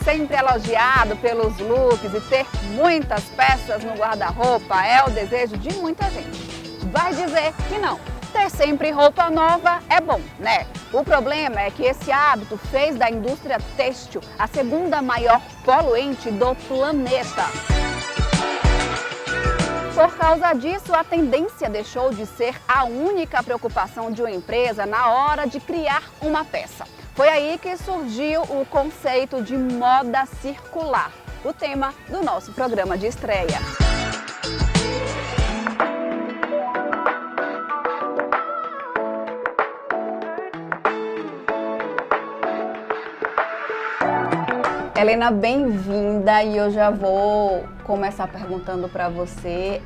sempre elogiado pelos looks e ter muitas peças no guarda-roupa é o desejo de muita gente. Vai dizer que não. Ter sempre roupa nova é bom, né? O problema é que esse hábito fez da indústria têxtil a segunda maior poluente do planeta. Por causa disso, a tendência deixou de ser a única preocupação de uma empresa na hora de criar uma peça. Foi aí que surgiu o conceito de moda circular, o tema do nosso programa de estreia. Helena, bem-vinda, e eu já vou começar perguntando para você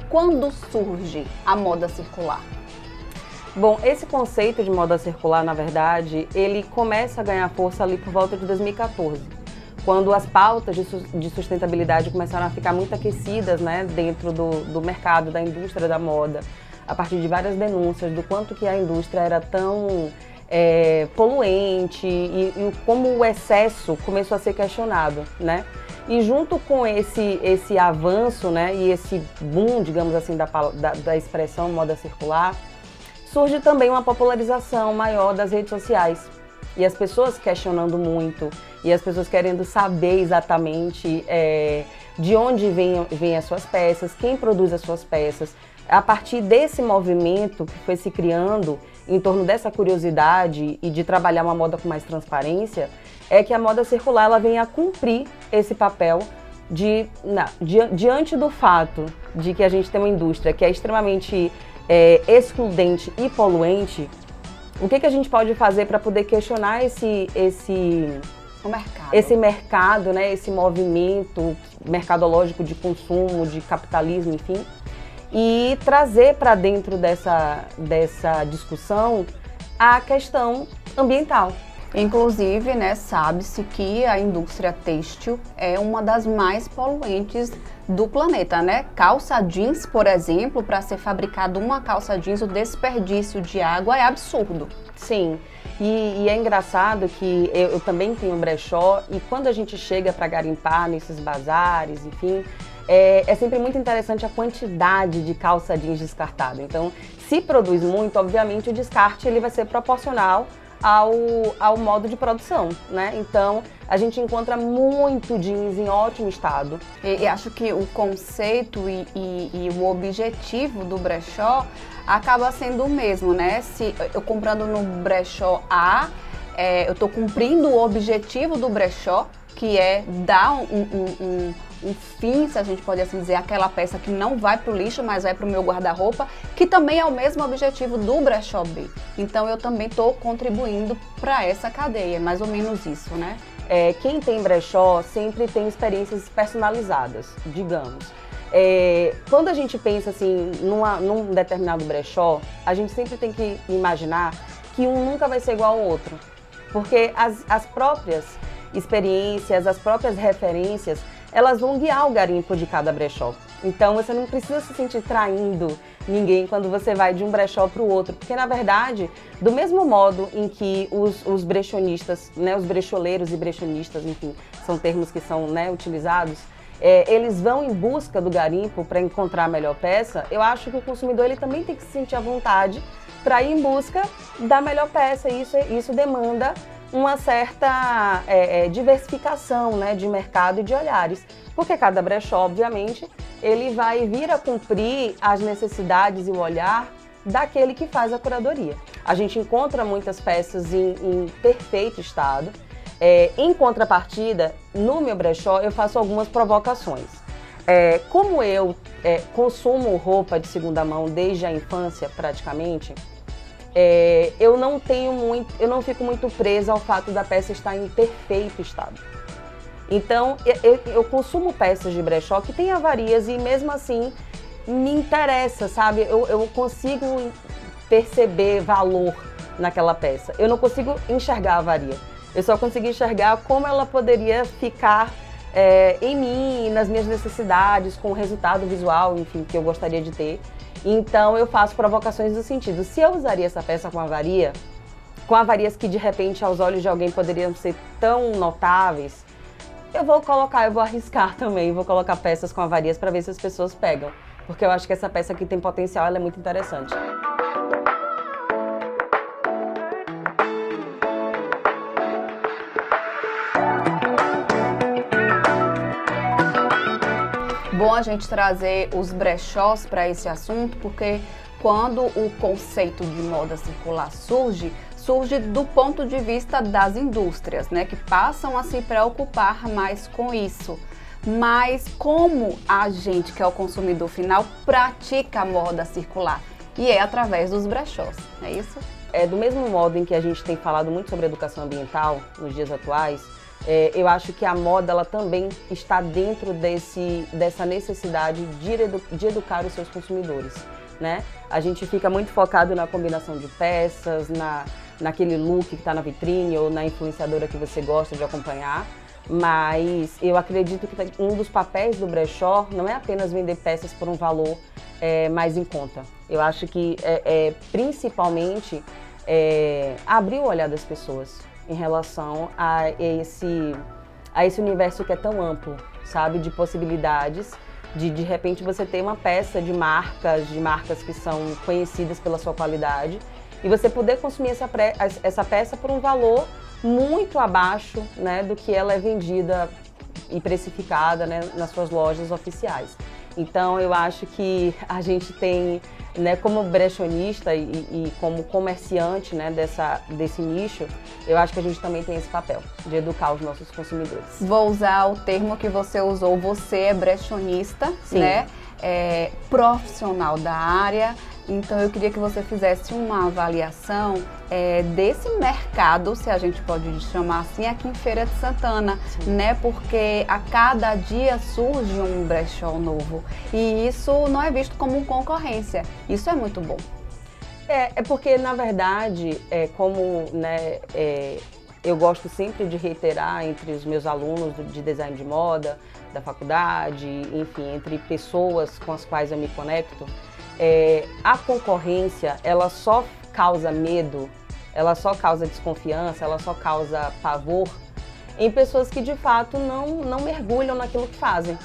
quando surge a moda circular? Bom, esse conceito de moda circular, na verdade, ele começa a ganhar força ali por volta de 2014, quando as pautas de sustentabilidade começaram a ficar muito aquecidas, né, dentro do mercado, da indústria da moda, a partir de várias denúncias do quanto que a indústria era tão poluente e como o excesso começou a ser questionado, né? E junto com esse avanço, né, e esse boom, digamos assim, da expressão moda circular, surge também uma popularização maior das redes sociais. E as pessoas questionando muito, e as pessoas querendo saber exatamente de onde vêm as suas peças, quem produz as suas peças. A partir desse movimento que foi se criando em torno dessa curiosidade e de trabalhar uma moda com mais transparência, é que a moda circular ela vem a cumprir esse papel diante do fato de que a gente tem uma indústria que é extremamente excludente e poluente. O que a gente pode fazer para poder questionar esse mercado, né, esse movimento mercadológico de consumo, de capitalismo, enfim, e trazer para dentro dessa discussão a questão ambiental. Inclusive, né, sabe-se que a indústria têxtil é uma das mais poluentes do planeta, né? Calça jeans, por exemplo, para ser fabricada uma calça jeans, o desperdício de água é absurdo. Sim, e é engraçado que eu também tenho brechó, e quando a gente chega para garimpar nesses bazares, enfim, é sempre muito interessante a quantidade de calça jeans descartada. Então, se produz muito, obviamente o descarte ele vai ser proporcional ao modo de produção, né? Então, a gente encontra muito jeans em ótimo estado. E acho que o conceito e o objetivo do brechó acaba sendo o mesmo, né? Se eu comprando no brechó A, eu estou cumprindo o objetivo do brechó, que é dar um fim, se a gente pode assim dizer, aquela peça que não vai para o lixo, mas vai para o meu guarda-roupa, que também é o mesmo objetivo do brechó B. Então eu também estou contribuindo para essa cadeia, mais ou menos isso, né? Quem tem brechó sempre tem experiências personalizadas, digamos. Quando a gente pensa assim num determinado brechó, a gente sempre tem que imaginar que um nunca vai ser igual ao outro, porque as próprias experiências, as próprias referências, elas vão guiar o garimpo de cada brechó. Então você não precisa se sentir traindo ninguém quando você vai de um brechó para o outro, porque na verdade, do mesmo modo em que os brechonistas, né, os brecholeiros e brechonistas, enfim, são termos que são, né, utilizados, eles vão em busca do garimpo para encontrar a melhor peça. Eu acho que o consumidor ele também tem que se sentir à vontade para ir em busca da melhor peça, e isso demanda uma certa diversificação, né, de mercado e de olhares, porque cada brechó, obviamente, ele vai vir a cumprir as necessidades e o olhar daquele que faz a curadoria. A gente encontra muitas peças em perfeito estado. Em contrapartida, no meu brechó, eu faço algumas provocações. Como eu consumo roupa de segunda mão desde a infância, praticamente, eu não fico muito presa ao fato da peça estar em perfeito estado. Então, eu consumo peças de brechó que têm avarias e mesmo assim me interessa, sabe? Eu consigo perceber valor naquela peça. Eu não consigo enxergar a avaria. Eu só consigo enxergar como ela poderia ficar em mim, nas minhas necessidades, com o resultado visual, enfim, que eu gostaria de ter. Então eu faço provocações do sentido, se eu usaria essa peça com avarias que de repente aos olhos de alguém poderiam ser tão notáveis, eu vou arriscar também, vou colocar peças com avarias para ver se as pessoas pegam. Porque eu acho que essa peça aqui tem potencial, ela é muito interessante. Bom a gente trazer os brechós para esse assunto, porque quando o conceito de moda circular surge do ponto de vista das indústrias, né, que passam a se preocupar mais com isso. Mas como a gente, que é o consumidor final, pratica a moda circular? E é através dos brechós, é isso? Do mesmo modo em que a gente tem falado muito sobre educação ambiental nos dias atuais, eu acho que a moda ela também está dentro dessa necessidade de educar os seus consumidores, né? A gente fica muito focado na combinação de peças, naquele look que está na vitrine ou na influenciadora que você gosta de acompanhar, mas eu acredito que um dos papéis do brechó não é apenas vender peças por um valor mais em conta. Eu acho que principalmente abrir o olhar das pessoas em relação a esse universo que é tão amplo, sabe, de possibilidades, de repente você ter uma peça de marcas que são conhecidas pela sua qualidade e você poder consumir essa peça por um valor muito abaixo, né, do que ela é vendida e precificada, né, nas suas lojas oficiais. Então eu acho que a gente tem, né, como brechonista e como comerciante, né, desse nicho, eu acho que a gente também tem esse papel de educar os nossos consumidores. Vou usar o termo que você usou, você é brechonista, Sim. Né? Profissional da área. Então eu queria que você fizesse uma avaliação desse mercado, se a gente pode chamar assim, aqui em Feira de Santana, Sim. Né? Porque a cada dia surge um brechó novo e isso não é visto como concorrência. Isso é muito bom. É porque, na verdade, como, né, eu gosto sempre de reiterar entre os meus alunos de design de moda, da faculdade, enfim, entre pessoas com as quais eu me conecto, a concorrência, ela só causa medo, ela só causa desconfiança, ela só causa pavor em pessoas que, de fato, não mergulham naquilo que fazem.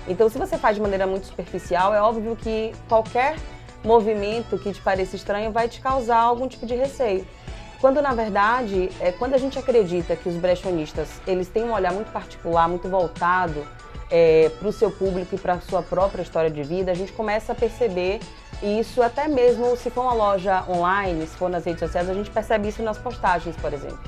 Então, se você faz de maneira muito superficial, é óbvio que qualquer movimento que te pareça estranho vai te causar algum tipo de receio. Quando, na verdade, quando a gente acredita que os brechonistas, eles têm um olhar muito particular, muito voltado para o seu público e para a sua própria história de vida, a gente começa a perceber isso até mesmo se for uma loja online, se for nas redes sociais, a gente percebe isso nas postagens, por exemplo.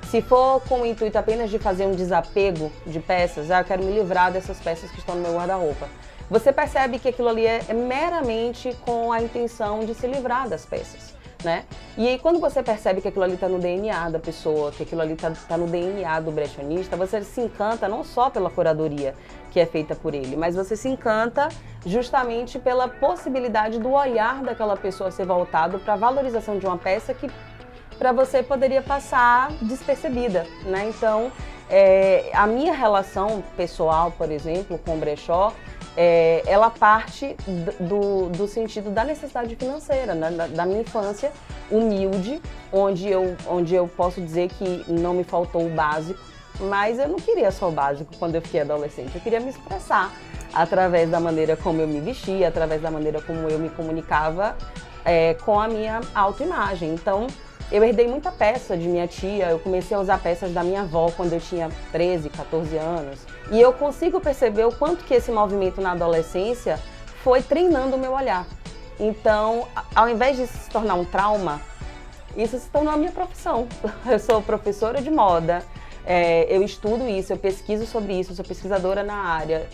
Se for com o intuito apenas de fazer um desapego de peças, eu quero me livrar dessas peças que estão no meu guarda-roupa. Você percebe que aquilo ali é meramente com a intenção de se livrar das peças, né? E aí quando você percebe que aquilo ali está no DNA da pessoa, que aquilo ali está no DNA do brechonista, você se encanta não só pela curadoria que é feita por ele, mas você se encanta justamente pela possibilidade do olhar daquela pessoa ser voltado para a valorização de uma peça que para você poderia passar despercebida, né? Então, a minha relação pessoal, por exemplo, com o brechó, ela parte do sentido da necessidade financeira, né? Da minha infância humilde, onde eu posso dizer que não me faltou o básico, mas eu não queria só o básico quando eu fiquei adolescente, eu queria me expressar através da maneira como eu me vestia, através da maneira como eu me comunicava com a minha autoimagem. Então, eu herdei muita peça de minha tia, eu comecei a usar peças da minha avó quando eu tinha 13, 14 anos. E eu consigo perceber o quanto que esse movimento na adolescência foi treinando o meu olhar. Então, ao invés de se tornar um trauma, isso se tornou a minha profissão. Eu sou professora de moda, eu estudo isso, eu pesquiso sobre isso, eu sou pesquisadora na área,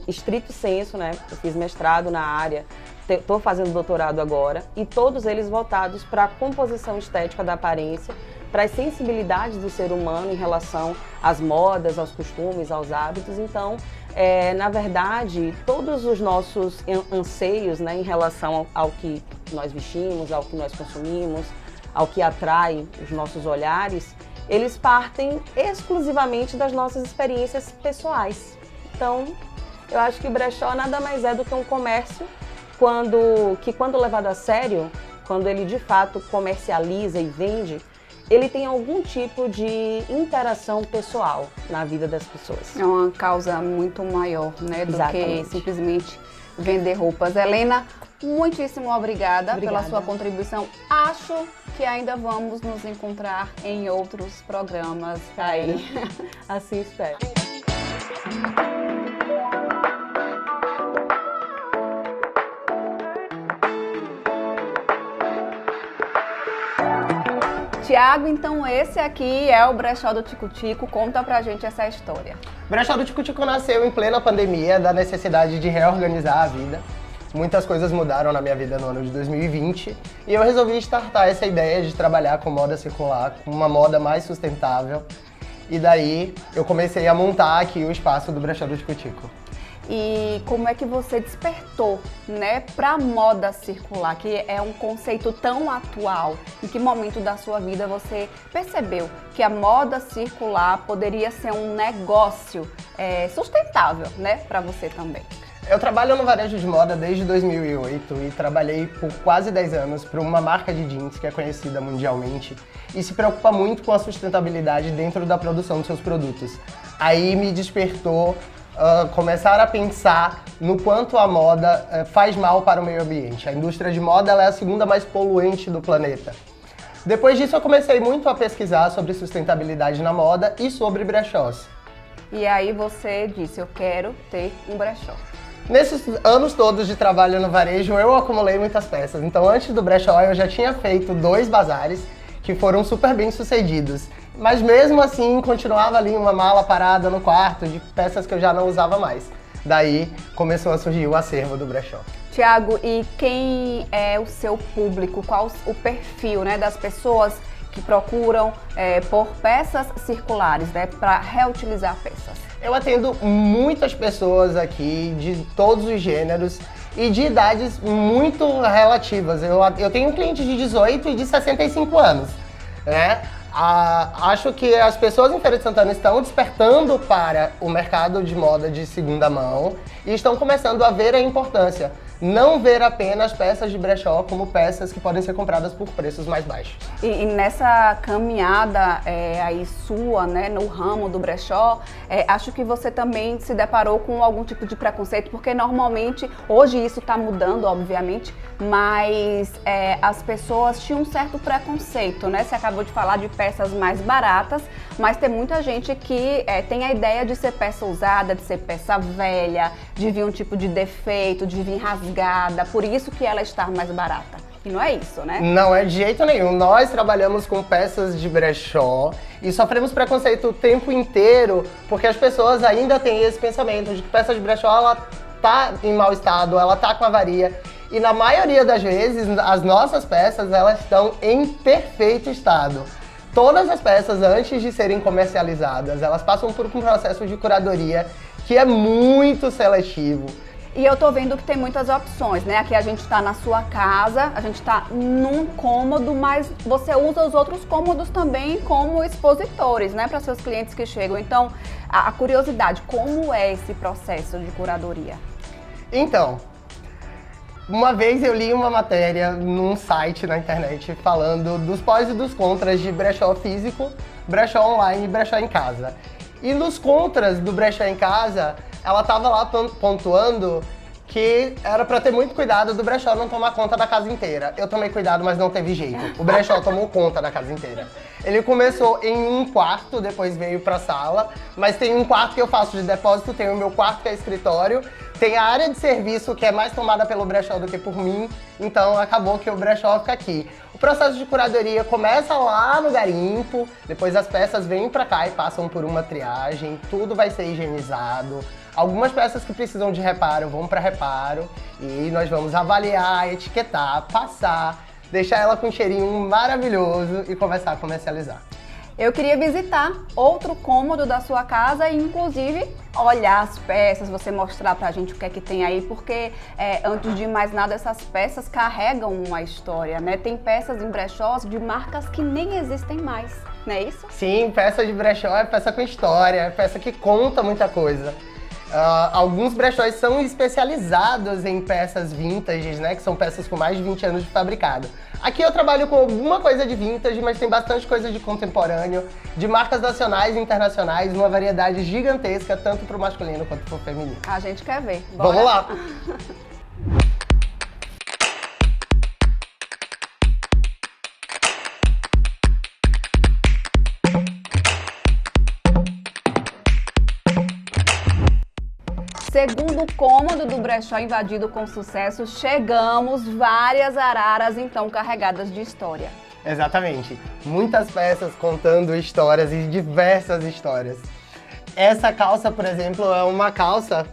estrito senso, né? Eu fiz mestrado na área, estou fazendo doutorado agora, e todos eles voltados para a composição estética da aparência, para as sensibilidades do ser humano em relação às modas, aos costumes, aos hábitos. Então, na verdade, todos os nossos anseios, né, em relação ao que nós vestimos, ao que nós consumimos, ao que atrai os nossos olhares, eles partem exclusivamente das nossas experiências pessoais. Então, eu acho que o brechó nada mais é do que um comércio quando levado a sério, quando ele de fato comercializa e vende, ele tem algum tipo de interação pessoal na vida das pessoas. É uma causa muito maior, né, do Exatamente. que simplesmente vender roupas. Helena, muitíssimo obrigada pela sua contribuição. Acho que ainda vamos nos encontrar em outros programas aí. Assim espero. Tiago, então esse aqui é o Brechó do Tico Tico. Conta pra gente essa história. O Brechó do Tico Tico nasceu em plena pandemia, da necessidade de reorganizar a vida. Muitas coisas mudaram na minha vida no ano de 2020 e eu resolvi startar essa ideia de trabalhar com moda circular, com uma moda mais sustentável. E daí eu comecei a montar aqui o espaço do Brechó do Tico Tico. E como é que você despertou, né, para moda circular, que é um conceito tão atual? Em que momento da sua vida você percebeu que a moda circular poderia ser um negócio sustentável, né, para você também? Eu trabalho no varejo de moda desde 2008 e trabalhei por quase 10 anos para uma marca de jeans que é conhecida mundialmente e se preocupa muito com a sustentabilidade dentro da produção dos seus produtos. Aí me despertou começar a pensar no quanto a moda faz mal para o meio ambiente. A indústria de moda ela é a segunda mais poluente do planeta. Depois disso eu comecei muito a pesquisar sobre sustentabilidade na moda e sobre brechós. E aí você disse, eu quero ter um brechó. Nesses anos todos de trabalho no varejo, eu acumulei muitas peças. Então, antes do brechó, eu já tinha feito 2 bazares que foram super bem sucedidos. Mas mesmo assim, continuava ali uma mala parada no quarto de peças que eu já não usava mais. Daí, começou a surgir o acervo do brechó. Tiago, e quem é o seu público? Qual o perfil, né, das pessoas que procuram por peças circulares, né, para reutilizar peças? Eu atendo muitas pessoas aqui de todos os gêneros e de idades muito relativas. Eu tenho um cliente de 18 e de 65 anos, né? Acho que as pessoas em Feira de Santana estão despertando para o mercado de moda de segunda mão e estão começando a ver a importância. Não ver apenas peças de brechó como peças que podem ser compradas por preços mais baixos. E nessa caminhada aí sua, né, no ramo do brechó, acho que você também se deparou com algum tipo de preconceito, porque normalmente, hoje isso está mudando, obviamente, mas as pessoas tinham um certo preconceito, né? Você acabou de falar de peças mais baratas, mas tem muita gente que tem a ideia de ser peça usada, de ser peça velha, de vir um tipo de defeito, de vir rasgada, por isso que ela está mais barata. E não é isso, né? Não é de jeito nenhum. Nós trabalhamos com peças de brechó e sofremos preconceito o tempo inteiro, porque as pessoas ainda têm esse pensamento de que peça de brechó, ela tá em mau estado, ela tá com avaria. E na maioria das vezes, as nossas peças, elas estão em perfeito estado. Todas as peças, antes de serem comercializadas, elas passam por um processo de curadoria que é muito seletivo. E eu tô vendo que tem muitas opções, né? Aqui a gente tá na sua casa, a gente tá num cômodo, mas você usa os outros cômodos também como expositores, né? Para seus clientes que chegam. Então, a curiosidade, como é esse processo de curadoria? Então, uma vez eu li uma matéria num site na internet falando dos pós e dos contras de brechó físico, brechó online e brechó em casa. E nos contras do brechó em casa, ela tava lá pontuando que era pra ter muito cuidado do brechó não tomar conta da casa inteira. Eu tomei cuidado, mas não teve jeito. O brechó tomou conta da casa inteira. Ele começou em um quarto, depois veio pra sala, mas tem um quarto que eu faço de depósito, tem o meu quarto que é escritório, tem a área de serviço que é mais tomada pelo brechó do que por mim, então acabou que o brechó fica aqui. O processo de curadoria começa lá no garimpo, depois as peças vêm pra cá e passam por uma triagem, tudo vai ser higienizado. Algumas peças que precisam de reparo vão para reparo e nós vamos avaliar, etiquetar, passar, deixar ela com um cheirinho maravilhoso e começar a comercializar. Eu queria visitar outro cômodo da sua casa e, inclusive, olhar as peças, você mostrar pra gente o que é que tem aí, porque, antes de mais nada, essas peças carregam uma história, né? Tem peças em brechós de marcas que nem existem mais, não é isso? Sim, peça de brechó é peça com história, é peça que conta muita coisa. Alguns brechós são especializados em peças vintage, né, que são peças com mais de 20 anos de fabricado. Aqui eu trabalho com alguma coisa de vintage, mas tem bastante coisa de contemporâneo, de marcas nacionais e internacionais, uma variedade gigantesca, tanto pro masculino quanto pro feminino. A gente quer ver. Bora? Vamos lá! Segundo cômodo do brechó invadido com sucesso, chegamos, várias araras então carregadas de história. Exatamente. Muitas peças contando histórias e diversas histórias. Essa calça, por exemplo, é uma calça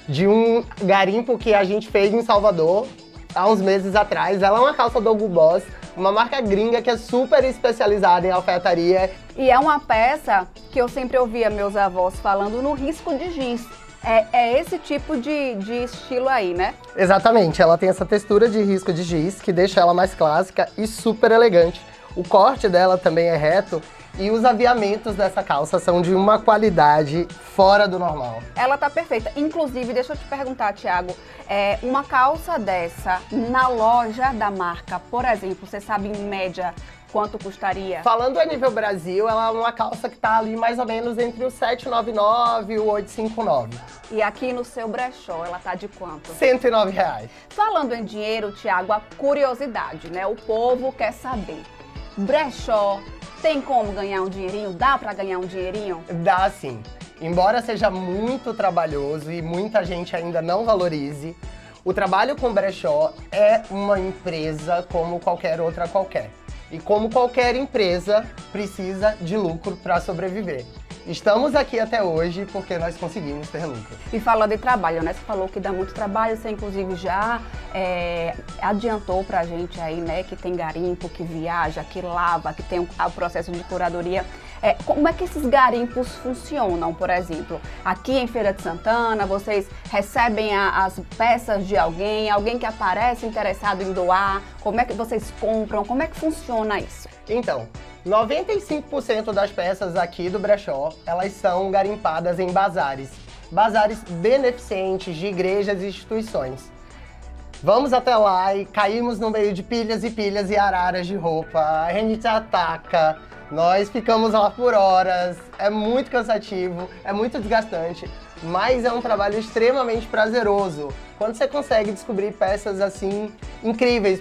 de um garimpo que a gente fez em Salvador há uns meses atrás. Ela é uma calça do Hugo Boss, uma marca gringa que é super especializada em alfaiataria. E é uma peça que eu sempre ouvia meus avós falando no risco de jeans. É esse tipo de estilo aí, né? Exatamente, ela tem essa textura de risco de giz que deixa ela mais clássica e super elegante. O corte dela também é reto e os aviamentos dessa calça são de uma qualidade fora do normal. Ela tá perfeita. Inclusive, deixa eu te perguntar, Thiago, uma calça dessa na loja da marca, por exemplo, você sabe em média quanto custaria? Falando a nível Brasil, ela é uma calça que tá ali mais ou menos entre o 799 e o 859. E aqui no seu brechó, ela tá de quanto? R$109. Falando em dinheiro, Thiago, a curiosidade, né? O povo quer saber. Brechó, tem como ganhar um dinheirinho? Dá pra ganhar um dinheirinho? Dá sim. Embora seja muito trabalhoso e muita gente ainda não valorize, o trabalho com brechó é uma empresa como qualquer outra qualquer. E como qualquer empresa, precisa de lucro para sobreviver. Estamos aqui até hoje porque nós conseguimos ter lucro. E falando de trabalho, né? Você falou que dá muito trabalho, você inclusive já adiantou pra gente aí, né? Que tem garimpo, que viaja, que lava, que tem o processo de curadoria. Como é que esses garimpos funcionam, por exemplo? Aqui em Feira de Santana, vocês recebem as peças de alguém que aparece interessado em doar? Como é que vocês compram? Como é que funciona isso? Então, 95% das peças aqui do brechó, elas são garimpadas em bazares. Bazares beneficentes de igrejas e instituições. Vamos até lá e caímos no meio de pilhas e pilhas e araras de roupa. A gente ataca, nós ficamos lá por horas, é muito cansativo, é muito desgastante, mas é um trabalho extremamente prazeroso. Quando você consegue descobrir peças assim incríveis,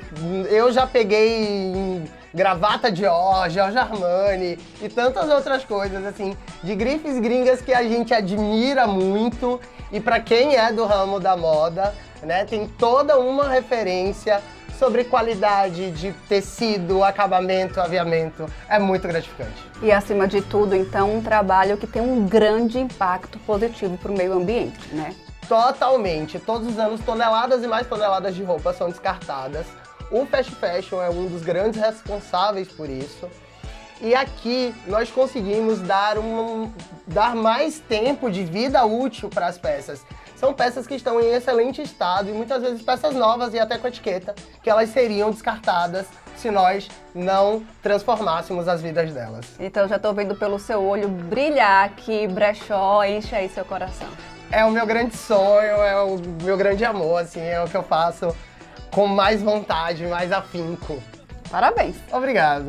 eu já peguei gravata Dior, Giorgio Armani e tantas outras coisas assim, de grifes gringas que a gente admira muito e para quem é do ramo da moda, né, tem toda uma referência sobre qualidade de tecido, acabamento, aviamento. É muito gratificante. E acima de tudo, então, um trabalho que tem um grande impacto positivo para o meio ambiente, né? Totalmente. Todos os anos, toneladas e mais toneladas de roupa são descartadas. O fast fashion é um dos grandes responsáveis por isso. E aqui nós conseguimos dar mais tempo de vida útil para as peças. São peças que estão em excelente estado e muitas vezes peças novas e até com etiqueta, que elas seriam descartadas se nós não transformássemos as vidas delas. Então já estou vendo pelo seu olho brilhar que brechó enche aí seu coração. É o meu grande sonho, é o meu grande amor, assim, é o que eu faço com mais vontade, mais afinco. Parabéns! Obrigado!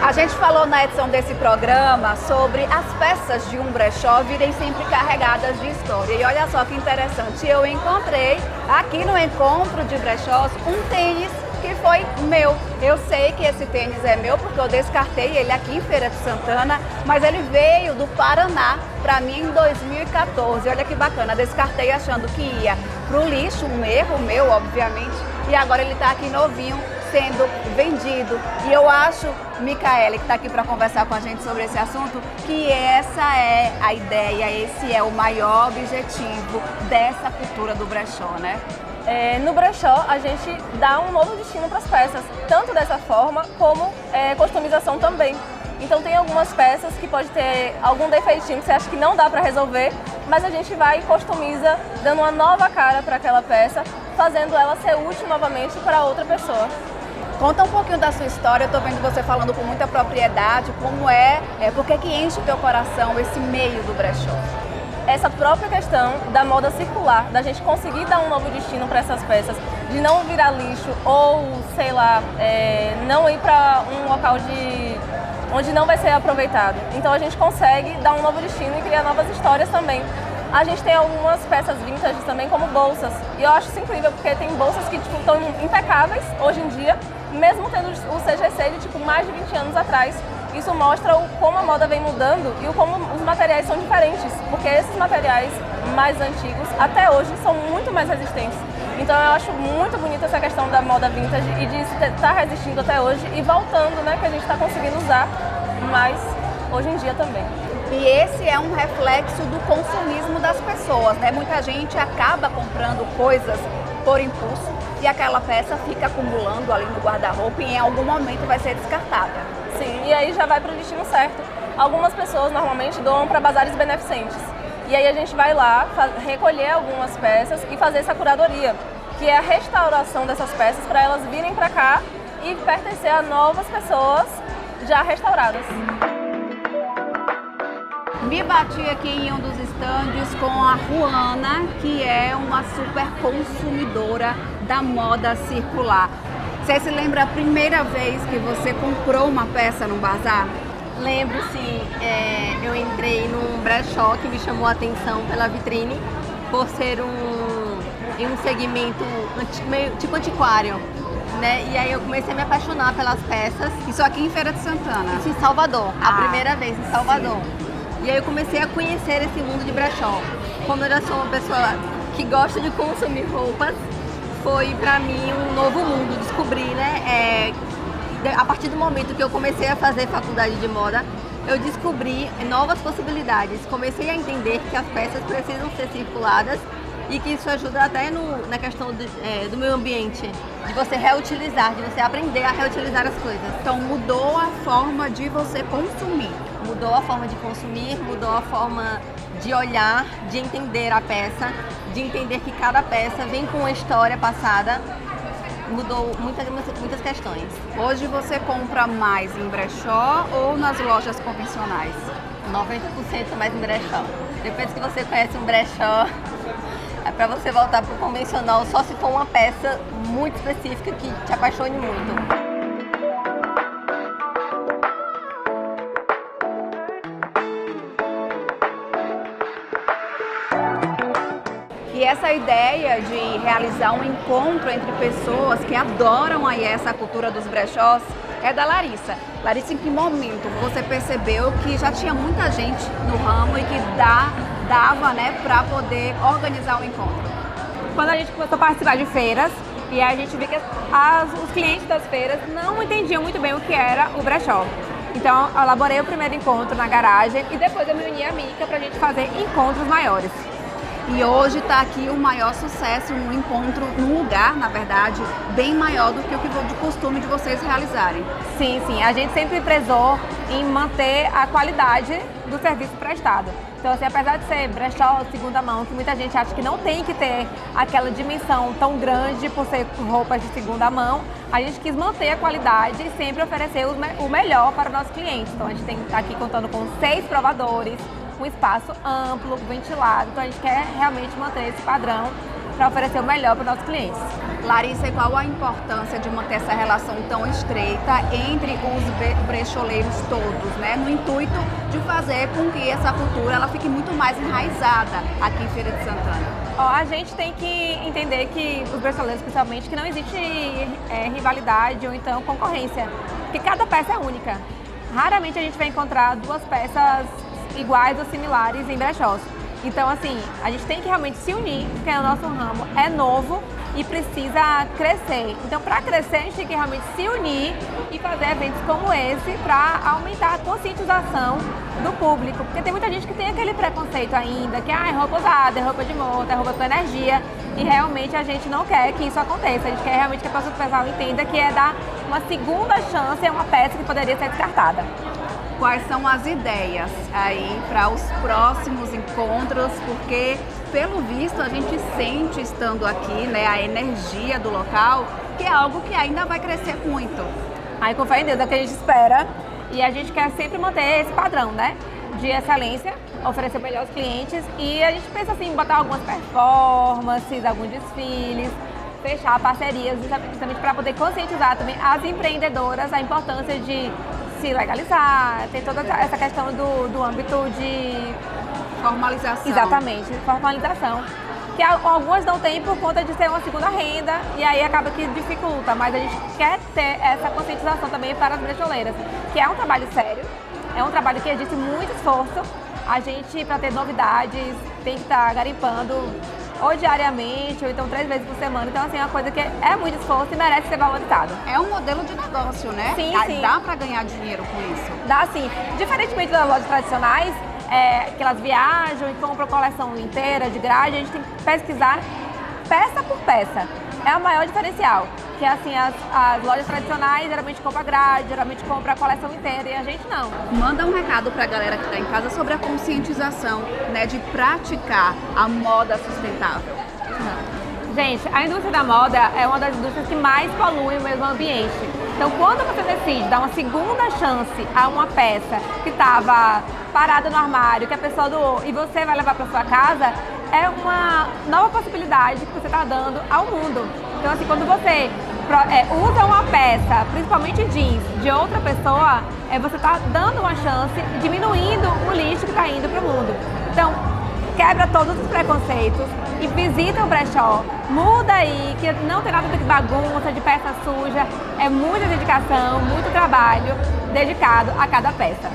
A gente falou na edição desse programa sobre as peças de um brechó virem sempre carregadas de história. E olha só que interessante, eu encontrei aqui no encontro de brechós um tênis que foi meu. Eu sei que esse tênis é meu porque eu descartei ele aqui em Feira de Santana, mas ele veio do Paraná para mim em 2014. Olha que bacana, descartei achando que ia pro lixo, um erro meu, obviamente, e agora ele tá aqui novinho, sendo vendido. E eu acho, Micaele, que está aqui para conversar com a gente sobre esse assunto, que essa é a ideia, esse é o maior objetivo dessa cultura do brechó, né? No brechó, a gente dá um novo destino para as peças, tanto dessa forma como customização também. Então tem algumas peças que pode ter algum defeitinho que você acha que não dá para resolver, mas a gente vai e customiza, dando uma nova cara para aquela peça, fazendo ela ser útil novamente para outra pessoa. Conta um pouquinho da sua história, eu tô vendo você falando com muita propriedade, como por que enche o teu coração esse meio do brechó? Essa própria questão da moda circular, da gente conseguir dar um novo destino para essas peças, de não virar lixo ou, sei lá, não ir para um local onde não vai ser aproveitado. Então a gente consegue dar um novo destino e criar novas histórias também. A gente tem algumas peças vintage também, como bolsas. E eu acho isso incrível, porque tem bolsas que estão impecáveis hoje em dia, mesmo tendo o CGC de mais de 20 anos atrás. Isso mostra como a moda vem mudando e como os materiais são diferentes, porque esses materiais mais antigos, até hoje, são muito mais resistentes. Então eu acho muito bonita essa questão da moda vintage e de estar resistindo até hoje e voltando, né, que a gente está conseguindo usar mais hoje em dia também. E esse é um reflexo do consumismo das pessoas, né? Muita gente acaba comprando coisas por impulso e aquela peça fica acumulando ali no guarda-roupa e em algum momento vai ser descartada. Sim, e aí já vai para o destino certo. Algumas pessoas normalmente doam para bazares beneficentes. E aí a gente vai lá recolher algumas peças e fazer essa curadoria, que é a restauração dessas peças para elas virem para cá e pertencer a novas pessoas já restauradas. Me bati aqui em um dos estandes com a Juana, que é uma super consumidora da moda circular. Você se lembra a primeira vez que você comprou uma peça no bazar? Lembro, sim. Eu entrei num brechó que me chamou a atenção pela vitrine, por ser em um segmento meio tipo antiquário, né? E aí eu comecei a me apaixonar pelas peças. Isso aqui em Feira de Santana? Isso em Salvador, a primeira vez em Salvador. Sim. E aí eu comecei a conhecer esse mundo de brechó. Como eu já sou uma pessoa que gosta de consumir roupas, foi pra mim um novo mundo, descobrir, né? A partir do momento que eu comecei a fazer faculdade de moda, eu descobri novas possibilidades. Comecei a entender que as peças precisam ser circuladas e que isso ajuda até na questão do meio ambiente, de você reutilizar, de você aprender a reutilizar as coisas. Então mudou a forma de você consumir. Mudou a forma de consumir, mudou a forma de olhar, de entender a peça, de entender que cada peça vem com uma história passada. Mudou muitas questões. Hoje você compra mais em brechó ou nas lojas convencionais? 90% mais em brechó. Depois que você conhece um brechó, é pra você voltar pro convencional só se for uma peça muito específica que te apaixone muito. E essa ideia de realizar um encontro entre pessoas que adoram aí essa cultura dos brechós é da Larissa. Larissa, em que momento você percebeu que já tinha muita gente no ramo e que dava, né, para poder organizar um encontro? Quando a gente começou a participar de feiras e a gente viu que os clientes das feiras não entendiam muito bem o que era o brechó. Então, eu elaborei o primeiro encontro na garagem e depois eu me uni à Mica para a gente fazer encontros maiores. E hoje está aqui o maior sucesso, um encontro num lugar, na verdade, bem maior do que o que de costume de vocês realizarem. Sim, sim. A gente sempre prezou em manter a qualidade do serviço prestado. Então, assim, apesar de ser brechó segunda mão, que muita gente acha que não tem que ter aquela dimensão tão grande por ser roupas de segunda mão, a gente quis manter a qualidade e sempre oferecer o melhor para os nossos clientes. Então, a gente está aqui contando com 6 provadores, um espaço amplo, ventilado. Então a gente quer realmente manter esse padrão para oferecer o melhor para os nossos clientes. Larissa, e qual a importância de manter essa relação tão estreita entre os brecholeiros todos, né? No intuito de fazer com que essa cultura ela fique muito mais enraizada aqui em Feira de Santana? A gente tem que entender que os brecholeiros, principalmente, que não existe rivalidade ou então concorrência, porque cada peça é única. Raramente a gente vai encontrar 2 peças iguais ou similares em brechós. Então, assim, a gente tem que realmente se unir, porque o nosso ramo é novo e precisa crescer. Então, para crescer, a gente tem que realmente se unir e fazer eventos como esse para aumentar a conscientização do público. Porque tem muita gente que tem aquele preconceito ainda, que é roupa usada, é roupa de monta, é roupa com energia. E realmente a gente não quer que isso aconteça. A gente quer realmente que o pessoal entenda que é dar uma segunda chance a uma peça que poderia ser descartada. Quais são as ideias aí para os próximos encontros? Porque, pelo visto, a gente sente estando aqui, né, a energia do local, que é algo que ainda vai crescer muito. Aí, com fé em Deus, é o que a gente espera. E a gente quer sempre manter esse padrão, né, de excelência, oferecer o melhor aos clientes. E a gente pensa assim, em botar algumas performances, alguns desfiles, fechar parcerias, justamente para poder conscientizar também as empreendedoras a importância de se legalizar, tem toda essa questão do âmbito de formalização. Exatamente, formalização. Que algumas não têm por conta de ser uma segunda renda e aí acaba que dificulta, mas a gente quer ter essa conscientização também para as brecholeiras, que é um trabalho sério, é um trabalho que exige muito esforço. A gente, para ter novidades, tem que estar garimpando ou diariamente, ou então 3 vezes por semana. Então, assim, é uma coisa que é muito esforço e merece ser valorizado. É um modelo de negócio, né? Sim, sim. Dá para ganhar dinheiro com isso? Dá sim. Diferentemente das lojas tradicionais, que elas viajam e compram coleção inteira de grade, a gente tem que pesquisar peça por peça. É o maior diferencial. Que assim, as lojas tradicionais geralmente compram grade, geralmente compram a coleção inteira e a gente não. Manda um recado pra galera que tá em casa sobre a conscientização, né, de praticar a moda sustentável. Gente, a indústria da moda é uma das indústrias que mais polui o meio ambiente. Então, quando você decide dar uma segunda chance a uma peça que estava parada no armário, que a pessoa doou, e você vai levar para sua casa, é uma nova possibilidade que você está dando ao mundo. Então, assim, quando você usa uma peça, principalmente jeans, de outra pessoa, você está dando uma chance e diminuindo o lixo que está indo para o mundo. Então, quebra todos os preconceitos e visita o brechó. Muda aí, que não tem nada de bagunça, de peça suja. É muita dedicação, muito trabalho dedicado a cada peça.